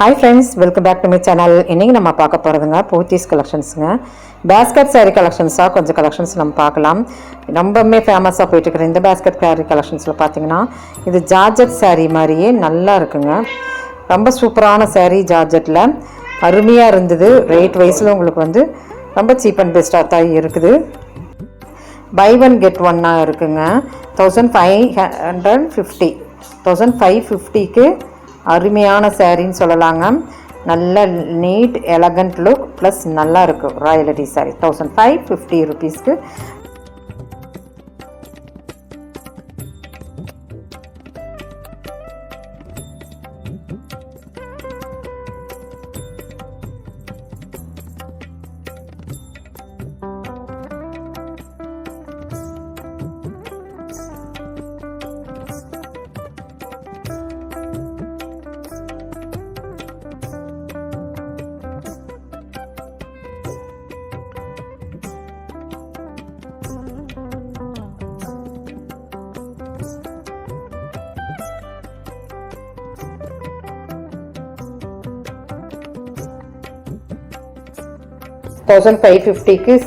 Hi friends, welcome back to my channel. இன்றைக்கி நம்ம பார்க்க போகிறதுங்க போத்தீஸ் கலெக்ஷன்ஸுங்க. பேஸ்கெட் சாரீ கலெக்ஷன்ஸாக கொஞ்சம் கலெக்ஷன்ஸ் நம்ம பார்க்கலாம். ரொம்பவுமே ஃபேமஸாக போயிட்டுருக்குற இந்த பேஸ்கெட் சாரீ கலெக்ஷன்ஸில் பார்த்திங்கன்னா இது ஜார்ஜெட் சாரீ மாதிரியே நல்லா இருக்குங்க. ரொம்ப சூப்பரான சாரீ, ஜார்ஜெட்டில் அருமையாக இருந்தது. ரேட் வைஸில் உங்களுக்கு ரொம்ப சீப் அண்ட் பெஸ்ட்டாக தான் இருக்குது. பை ஒன் கெட் ஒன்னாக இருக்குங்க. 1550க்கு அருமையான சாரின்னு சொல்லலாங்க. நல்ல நீட் எலகண்ட் லுக் ப்ளஸ் நல்லா இருக்கும். ராயல்டி சாரி 1550 ருபீஸ்க்கு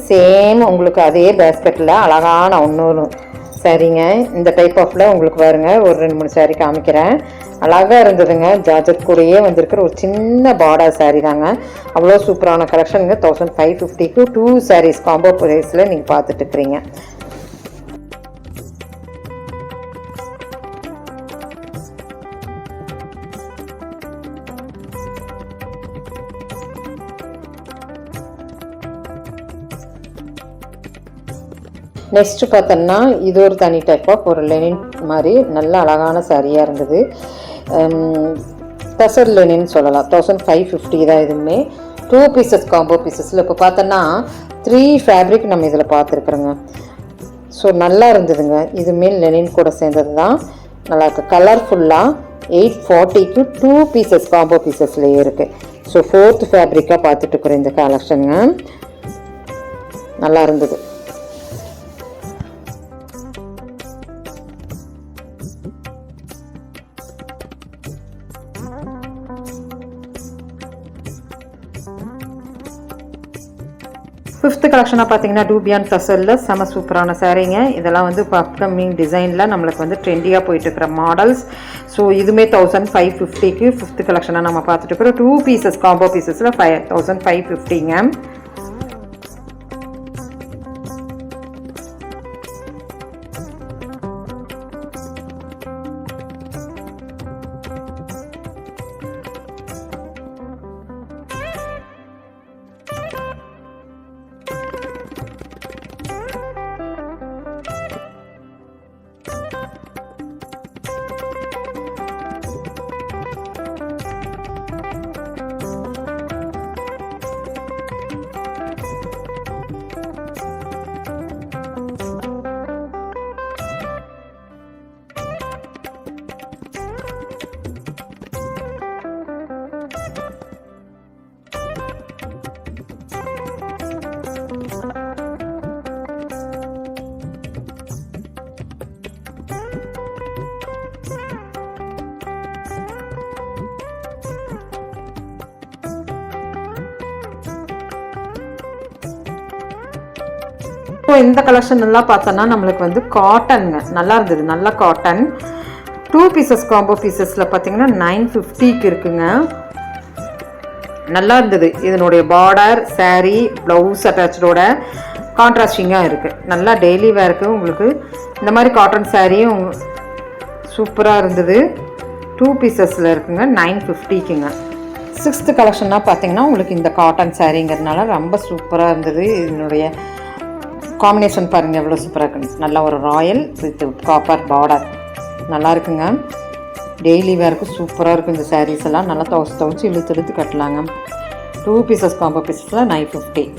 சேம் உங்களுக்கு அதே பேஸ்கெட்டில் அழகான இன்னொரு சாரீங்க. இந்த டைப் ஆஃபில் உங்களுக்கு பாருங்க, ஒரு 2-3 சாரீ காமிக்கிறேன். அழகாக இருந்ததுங்க. ஜார்ஜெட் கூடயே வந்திருக்கிற ஒரு சின்ன பார்டர் சாரீ தாங்க. அவ்வளோ சூப்பரான கலெக்ஷனுங்க. 1550க்கு 2 சாரீஸ் காம்போ ப்ரைஸில் நீங்கள் பார்த்துட்டு இருக்கிறீங்க. நெக்ஸ்ட்டு பார்த்தோம்னா இது ஒரு தனி டைப் ஆஃப் ஒரு லெனின் மாதிரி நல்ல அழகான சாரியாக இருந்தது. டசர் லெனின் சொல்லலாம். 1550 தான். இதுவுமே 2 பீசஸ் காம்போ பீசஸில் இப்போ பார்த்தோன்னா 3 ஃபேப்ரிக் நம்ம இதில் பார்த்துருக்குறோங்க. ஸோ நல்லா இருந்ததுங்க. இதுவுமே லெனின் கூட சேர்ந்தது தான். நல்லாயிருக்கு. கலர்ஃபுல்லாக 840க்கு 2 பீசஸ் காம்போ பீசஸ்லேயே இருக்குது. ஸோ 4th ஃபேப்ரிக்காக பார்த்துட்டுருக்குறேன் இந்த கலெக்ஷனுங்க. நல்லா இருந்தது. ஃபிஃப்த் கலெக்ஷனாக பார்த்தீங்கன்னா டூபியான் டசரில் செம சூப்பரான சாரீங்க. இதெல்லாம் இப்போ அப்கமிங் டிசைனில் நம்மளுக்கு ட்ரெண்டியாக போயிட்டுருக்கிற மாடல்ஸ். ஸோ இதுவுமே 1550க்கு ஃபிஃப்த் கலெக்ஷனாக நம்ம பார்த்துட்டு இருக்கிறோம். 2 பீசஸ் காம்போ பீசஸில் 1550ங்க. இந்த கலெக்ஷன் எல்லாம் பார்த்தோன்னா நம்மளுக்கு காட்டனுங்க. நல்லா இருந்தது. நல்ல காட்டன் 2 பீசஸ் காம்போ பீசஸில் பார்த்தீங்கன்னா 950க்கு இருக்குங்க. நல்லா இருந்தது. இதனுடைய பார்டர், சாரீ, ப்ளவுஸ் அட்டாச்சோட கான்ட்ராஸ்டிங்காக இருக்குது. நல்லா டெய்லி வேருக்கு உங்களுக்கு இந்த மாதிரி காட்டன் சாரியும் சூப்பராக இருந்தது. 2 பீசஸில் இருக்குங்க. 950க்குங்க. 6th கலெக்ஷனாக பார்த்தீங்கன்னா உங்களுக்கு இந்த காட்டன் சாரீங்கிறதுனால ரொம்ப சூப்பராக இருந்தது. இதனுடைய காம்பினேஷன் பாருங்கள் எவ்வளோ சூப்பராக இருக்குங்க. நல்லா ஒரு ராயல் வித் காப்பர் பார்டர் நல்லா இருக்குங்க. டெய்லி வேருக்கு சூப்பராக இருக்கும். இந்த சாரீஸ் எல்லாம் நல்லா துவச்சி இழுத்து கட்டலாங்க. 2 பீசஸ் காம்போ பீசஸில் 950.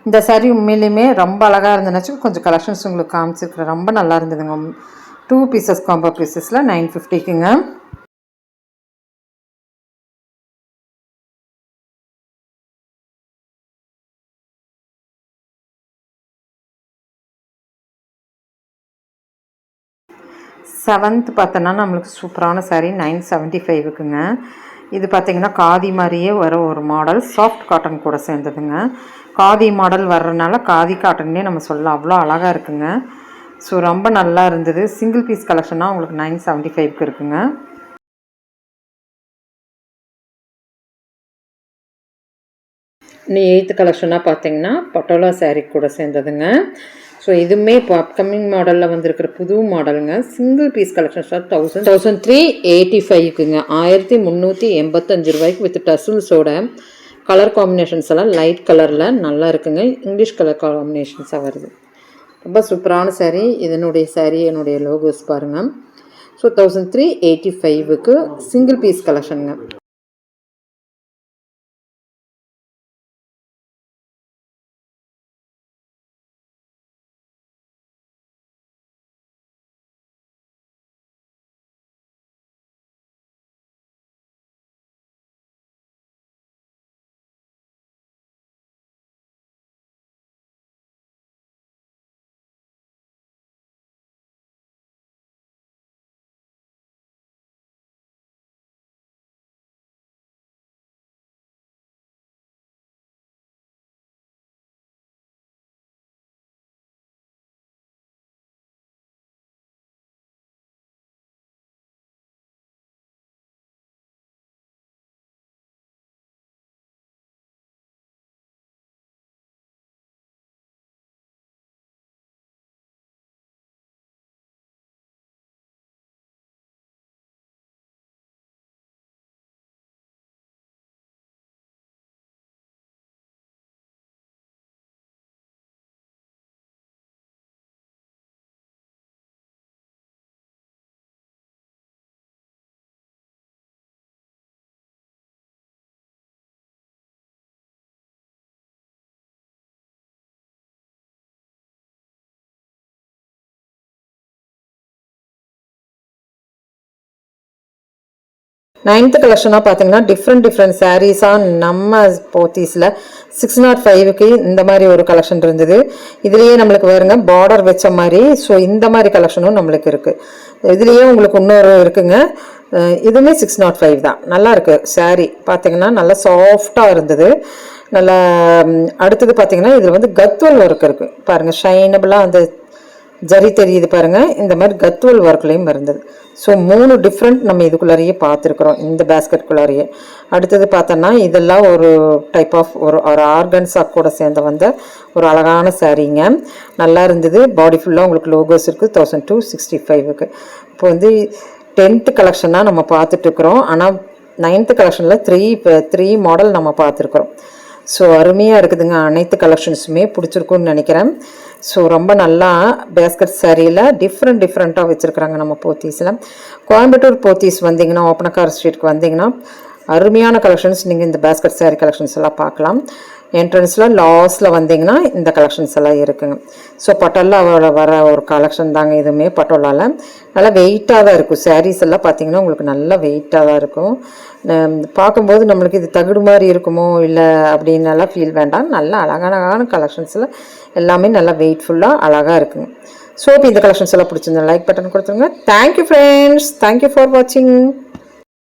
இந்த சாரீ உண்மையிலுமே ரொம்ப அழகாக இருந்துச்சு. கொஞ்சம் கலெக்ஷன்ஸ் உங்களுக்கு காமிச்சிருக்கிறேன். ரொம்ப நல்லா இருந்ததுங்க. 2 பீசஸ் காம்போ பீசஸில் 950க்குங்க. செவன்த் பார்த்தோன்னா நம்மளுக்கு சூப்பரான சாரீ 975க்குங்க. இது பார்த்திங்கன்னா காதி மாதிரியே வர ஒரு மாடல், சாஃப்ட் காட்டன் கூட சேர்ந்ததுங்க. காதி மாடல் வர்றதுனால காதி காட்டன்னே நம்ம சொல்லலாம், அவ்வளோ அழகாக இருக்குங்க. ஸோ ரொம்ப நல்லா இருந்தது. சிங்கிள் பீஸ் கலெக்ஷனாக உங்களுக்கு 975க்கு இருக்குங்க. இன்னும் 8th கலெக்ஷனாக பார்த்தீங்கன்னா பட்டோலா சாரீ கூட சேர்ந்ததுங்க. ஸோ இதுவுமே இப்போ அப்கமிங் மாடலில் வந்திருக்கிற புது மாடலுங்க. Single piece collections 1385க்குங்க. 1385 ரூபாய்க்கு வித் டசில்ஸோட. கலர் காம்பினேஷன்ஸ் எல்லாம் லைட் கலரில் நல்லா இருக்குங்க. இங்கிலீஷ் கலர் காம்பினேஷன்ஸாக வருது. ரொம்ப சூப்பரான சாரீ. இதனுடைய சாரீ என்னுடைய லோகோஸ் பாருங்கள். ஸோ 1385க்கு சிங்கிள் பீஸ் கலெக்ஷனுங்க. நைன்த்து கலெக்ஷனாக பார்த்தீங்கன்னா டிஃப்ரெண்ட் சாரீஸாக நம்ம போத்தீஸில் 605க்கு இந்த மாதிரி ஒரு கலெக்ஷன் இருந்தது. இதுலேயே நம்மளுக்கு வேறுங்க பார்டர் வச்ச மாதிரி. ஸோ இந்த மாதிரி கலெக்ஷனும் நம்மளுக்கு இருக்குது. இதுலேயே உங்களுக்கு இன்னொரு இருக்குங்க. இதுவுமே 605 தான். நல்லா இருக்குது சாரீ. பார்த்தீங்கன்னா நல்லா சாஃப்டாக இருந்தது. நல்லா அடுத்தது பார்த்தீங்கன்னா இதில் வந்து கத்வல் ஒர்க் இருக்குது பாருங்கள். ஷைனபிளாக அந்த ஜரி தெரியுது பாருங்கள். இந்த மாதிரி கத்வல் ஒர்க்லேயும் இருந்தது. ஸோ 3 டிஃப்ரெண்ட் நம்ம இதுக்குள்ளாரையே பார்த்துருக்குறோம் இந்த பேஸ்கெட்குள்ளாரையே. அடுத்தது பார்த்தோன்னா இதெல்லாம் ஒரு டைப் ஆஃப் ஒரு ஆர்கன்ஸா கூட சேர்ந்து வந்த ஒரு அழகான சாரீங்க. நல்லா இருந்தது. பாடி ஃபுல்லாக உங்களுக்கு லோகோஸ் இருக்குது. 1265க்கு. இப்போ வந்து 10th கலெக்ஷனாக நம்ம பார்த்துட்ருக்குறோம். ஆனால் 9th கலெக்ஷனில் 3 மாடல் நம்ம பார்த்துருக்குறோம். ஸோ அருமையாக இருக்குதுங்க. அனைத்து கலெக்ஷன்ஸுமே பிடிச்சிருக்குன்னு நினைக்கிறேன். ஸோ ரொம்ப நல்லா பேஸ்கட் சாரியில் டிஃப்ரெண்ட்டாக வச்சுருக்குறாங்க நம்ம போத்தீஸில். கோயம்புத்தூர் போத்தீஸ் வந்தீங்கன்னா, ஓப்பனக்கார ஸ்ட்ரீட்க்கு வந்தீங்கன்னா அருமையான கலெக்ஷன்ஸ் நீங்கள் இந்த பேஸ்கட் சாரீ கலெக்ஷன்ஸ் எல்லாம் பார்க்கலாம். என்ட்ரன்ஸில் லாஸ்ட்டில் வந்தீங்கன்னா இந்த கலெக்ஷன்ஸ் எல்லாம் இருக்குங்க. ஸோ பட்டோலாவில் வர ஒரு கலெக்ஷன் தாங்க இதுவுமே. பட்டோலாவில் நல்லா வெயிட்டாக தான் இருக்கும். சாரீஸ் எல்லாம் பார்த்தீங்கன்னா உங்களுக்கு நல்லா வெயிட்டாக தான் இருக்கும். பார்க்கும்போது நம்மளுக்கு இது தகுடு மாதிரி இருக்குமோ இல்லை அப்படின்னலாம் ஃபீல் வேண்டாம். நல்லா அழகான கலெக்ஷன்ஸில் எல்லாமே நல்லா வெயிட்ஃபுல்லாக அழகாக இருக்குங்க. ஸோ இப்போ இந்த கலெக்ஷன்ஸ் எல்லாம் பிடிச்சிருந்தேன் லைக் பட்டன் கொடுத்துருங்க. Thank you friends. தேங்க்யூ ஃபார் வாட்சிங்.